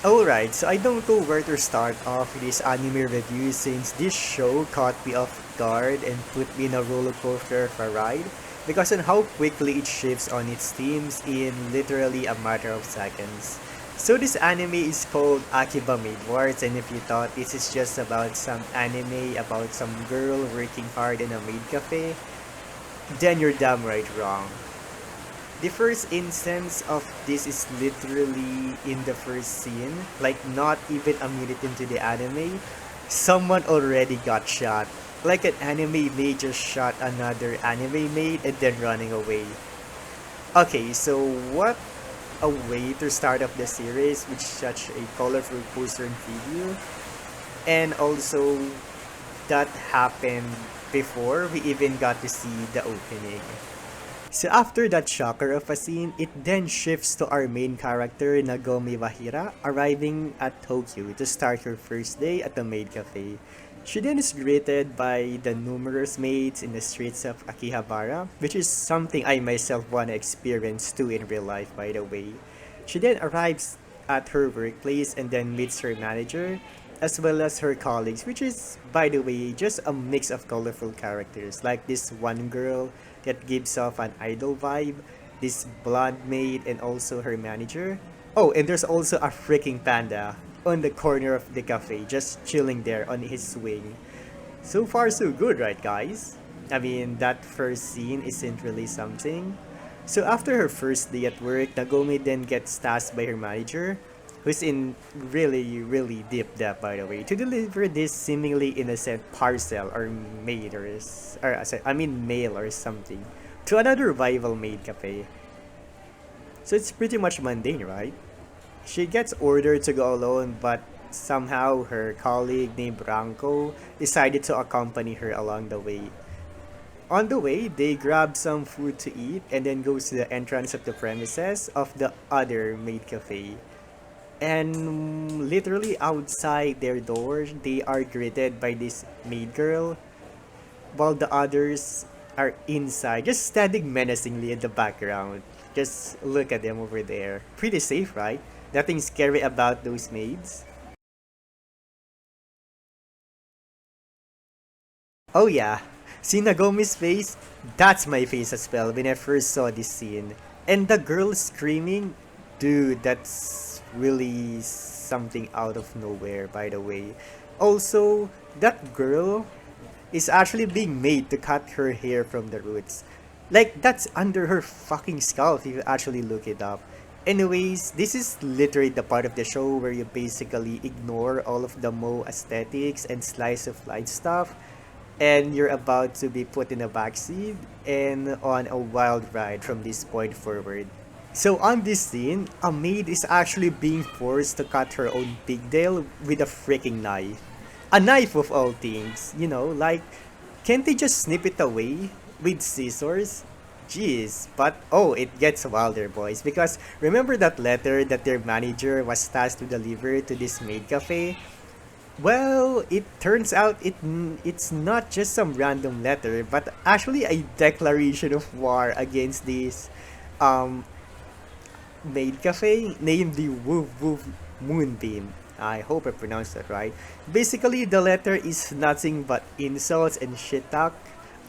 Alright, so I don't know where to start off with this anime review since this show caught me off guard and put me in a roller coaster of a ride because on how quickly it shifts on its themes in literally a matter of seconds. So this anime is called Akiba Maid Wars, and if you thought this is just about some anime about some girl working hard in a maid cafe, then you're damn right wrong. The first instance of this is literally in the first scene, like not even a minute into the anime, someone already got shot. Like an anime maid just shot another anime maid and then running away. Okay, so what a way to start off the series with such a colorful poster and video. And also, that happened before we even got to see the opening. So after that shocker of a scene, it then shifts to our main character Nagomi Wahira arriving at Tokyo to start her first day at the maid cafe. She then is greeted by the numerous maids in the streets of Akihabara, which is something I myself wanna experience too in real life by the way. She then arrives at her workplace and then meets her manager, as well as her colleagues, which is, by the way, just a mix of colorful characters, like this one girl that gives off an idol vibe, this blonde maid, and also her manager. Oh, and there's also a freaking panda on the corner of the cafe, just chilling there on his swing. So far, so good, right, guys? I mean, that first scene isn't really something. So after her first day at work, Nagomi then gets tasked by her manager, who's in really deep debt by the way, to deliver this seemingly innocent parcel or maid I mean mail or something to another rival maid cafe. So it's pretty much mundane, right? She gets ordered to go alone, but somehow her colleague named Branko decided to accompany her along the way. On the way, they grab some food to eat and then goes to the entrance of the premises of the other maid cafe. And literally outside their door, they are greeted by this maid girl, while the others are inside, just standing menacingly in the background. Just look at them over there. Pretty safe, right? Nothing scary about those maids. Oh yeah, see Nagomi's face? That's my face as well when I first saw this scene. And the girl screaming, dude, that's really something out of nowhere, by the way. Also, that girl is actually being made to cut her hair from the roots. Like, that's under her fucking scalp if you actually look it up. Anyways, this is literally the part of the show where you basically ignore all of the Mo aesthetics and slice of life stuff, and you're about to be put in a backseat and on a wild ride from this point forward. So on this scene, a maid is actually being forced to cut her own pigtail with a freaking knife. A knife of all things, you know, like, can't they just snip it away with scissors? Jeez, but oh, it gets wilder, boys, because remember that letter that their manager was tasked to deliver to this maid cafe? Well, it turns out it's not just some random letter, but actually a declaration of war against this um maid cafe named the Woof Woof Moonbeam. I hope I pronounced that right. Basically, the letter is nothing but insults and shit talk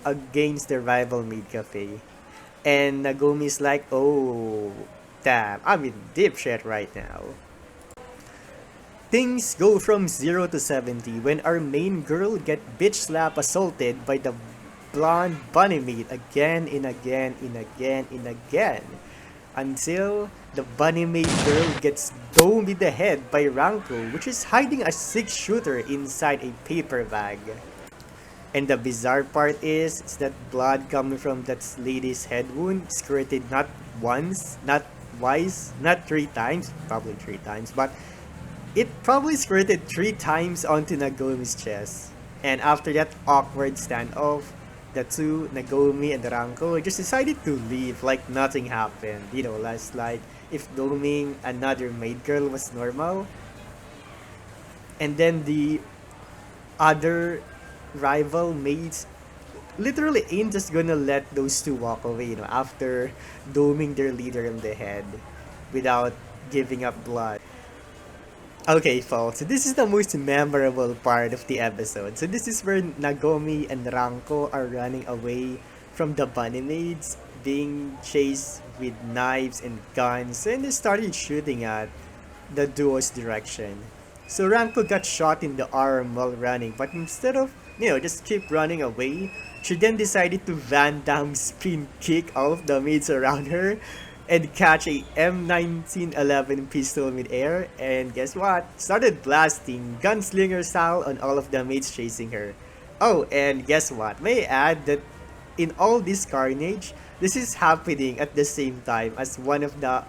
against the rival maid cafe. And Nagomi's like, oh, damn, I'm in deep shit right now. Things go from 0 to 70 when our main girl get bitch slap assaulted by the blonde bunny maid again and again and again and again. Until the bunny maid girl gets domed in the head by Ranko, which is hiding a six-shooter inside a paper bag. And the bizarre part is that blood coming from that lady's head wound squirted not once, not twice, not three times, probably three times, but it probably squirted three times onto Nagomi's chest. And after that awkward standoff, the two, Nagomi and Ranko, just decided to leave like nothing happened. You know, last like if doming another maid girl was normal. And then the other rival maids literally ain't just gonna let those two walk away, you know, after doming their leader in the head without giving up blood. Okay, folks, so this is the most memorable part of the episode. So this is where Nagomi and Ranko are running away from the bunny maids, being chased with knives and guns, and they started shooting at the duo's direction. So Ranko got shot in the arm while running, but instead of, just keep running away, she then decided to Van Damme spin kick all of the maids around her and catch a M1911 pistol mid-air, and guess what? Started blasting gunslinger style on all of the mates chasing her. Oh, and guess what? May I add that in all this carnage, this is happening at the same time as one of the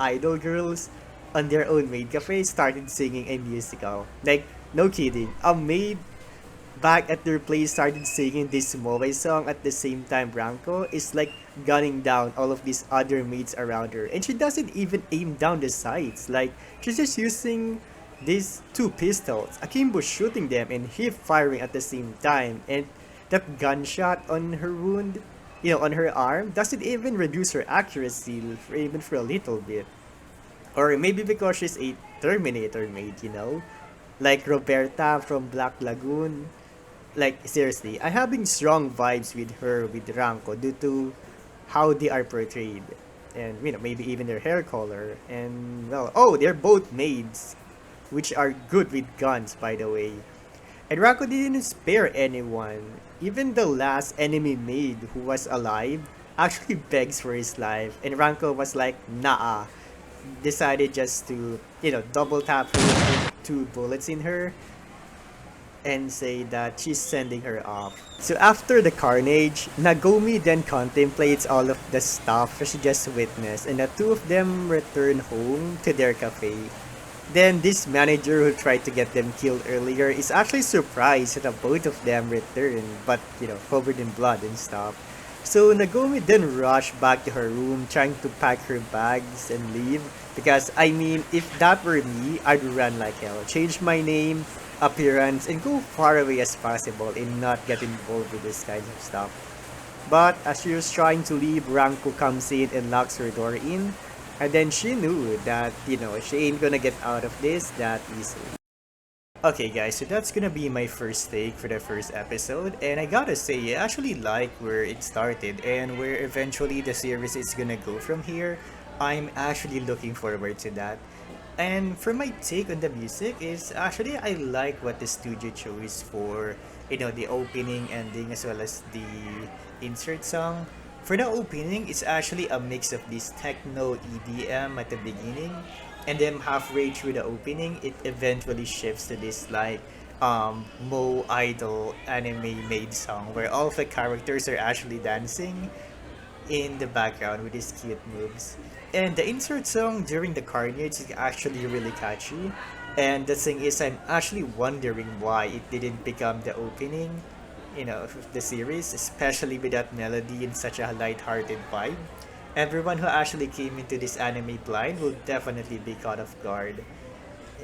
idol girls on their own maid cafe started singing a musical. Like, no kidding. A maid back at their place started singing this Moe song at the same time Branko is like gunning down all of these other mates around her. And she doesn't even aim down the sights. Like, she's just using these two pistols. Akimbo shooting them and he firing at the same time. And that gunshot on her wound, on her arm, doesn't even reduce her accuracy for even for a little bit. Or maybe because she's a Terminator maid. Like Roberta from Black Lagoon. Like, seriously, I'm having strong vibes with her, with Ranko, due to how they are portrayed. And, maybe even their hair color. And, well, oh, they're both maids, which are good with guns, by the way. And Ranko didn't spare anyone. Even the last enemy maid who was alive actually begs for his life. And Ranko was like, nah. Decided just to, double tap her with two bullets in her and say that she's sending her off. So after the carnage, Nagomi then contemplates all of the stuff she just witnessed, and the two of them return home to their cafe. Then this manager who tried to get them killed earlier is actually surprised that both of them return, but covered in blood and stuff. So Nagomi then rushed back to her room trying to pack her bags and leave, because I mean, if that were me, I'd run like hell, change my name, appearance, and go far away as possible and not get involved with this kind of stuff. But as she was trying to leave, Ranko comes in and locks her door in, and then she knew that, she ain't gonna get out of this that easily. Okay guys, so that's gonna be my first take for the first episode, and I gotta say, I actually like where it started and where eventually the series is gonna go from here. I'm actually looking forward to that. And for my take on the music is actually I like what the studio chose for, the opening, ending, as well as the insert song. For the opening, it's actually a mix of this techno EDM at the beginning, and then halfway through the opening, it eventually shifts to this like Mo idol anime made song where all of the characters are actually dancing in the background with these cute moves. And the insert song during the carnage is actually really catchy. And the thing is, I'm actually wondering why it didn't become the opening, of the series, especially with that melody in such a light-hearted vibe. Everyone who actually came into this anime blind will definitely be caught off guard,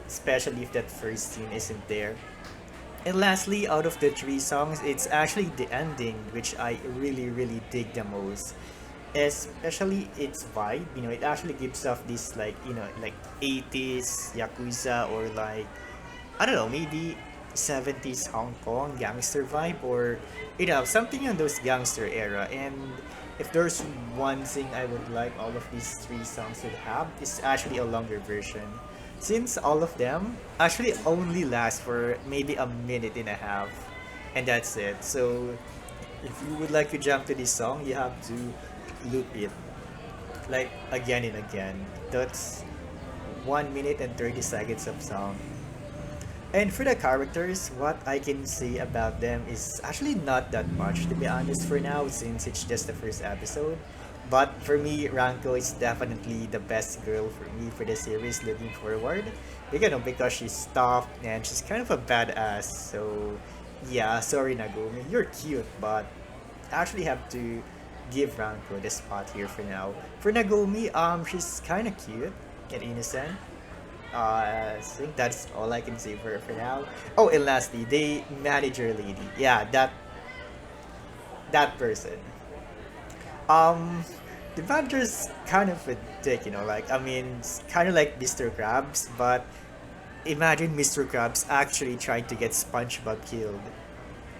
especially if that first scene isn't there. And lastly, out of the three songs, it's actually the ending which I really, really dig the most. Especially its vibe, it actually gives off this like, like 80s Yakuza, or like, I don't know, maybe 70s Hong Kong gangster vibe, or, something in those gangster era. And if there's one thing I would like all of these three songs to have, is actually a longer version. Since all of them actually only last for maybe a minute and a half, and that's it. So if you would like to jump to this song, you have to loop it like again and again. That's 1 minute and 30 seconds of song. And for the characters, what I can say about them is actually not that much, to be honest, for now, since it's just the first episode. But for me, Ranko is definitely the best girl for me for the series looking forward. Because she's tough and she's kind of a badass. So yeah, sorry Nagumi, you're cute, but I actually have to give Ranko the spot here for now. For Nagumi, she's kind of cute and innocent. I think that's all I can say for her for now. Oh, and lastly, the manager lady. Yeah, that person. Um, the manager's kind of a dick, like, I mean, it's kind of like Mr. Krabs, but Imagine Mr. Krabs actually trying to get SpongeBob killed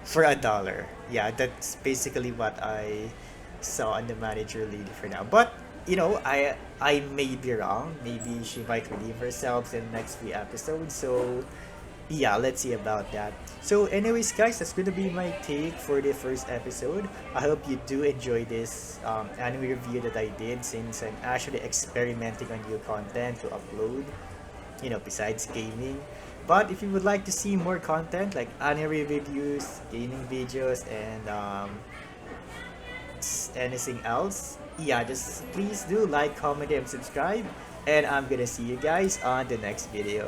for $1. Yeah, that's basically what I saw on the manager lead for now. But I may be wrong. Maybe she might redeem herself in the next few episodes. So yeah, let's see about that. So anyways, guys, that's gonna be my take for the first episode. I hope you do enjoy this anime review that I did, since I'm actually experimenting on new content to upload, besides gaming. But if you would like to see more content like anime reviews, gaming videos, and anything else, yeah, just please do like, comment, and subscribe. And I'm gonna see you guys on the next video.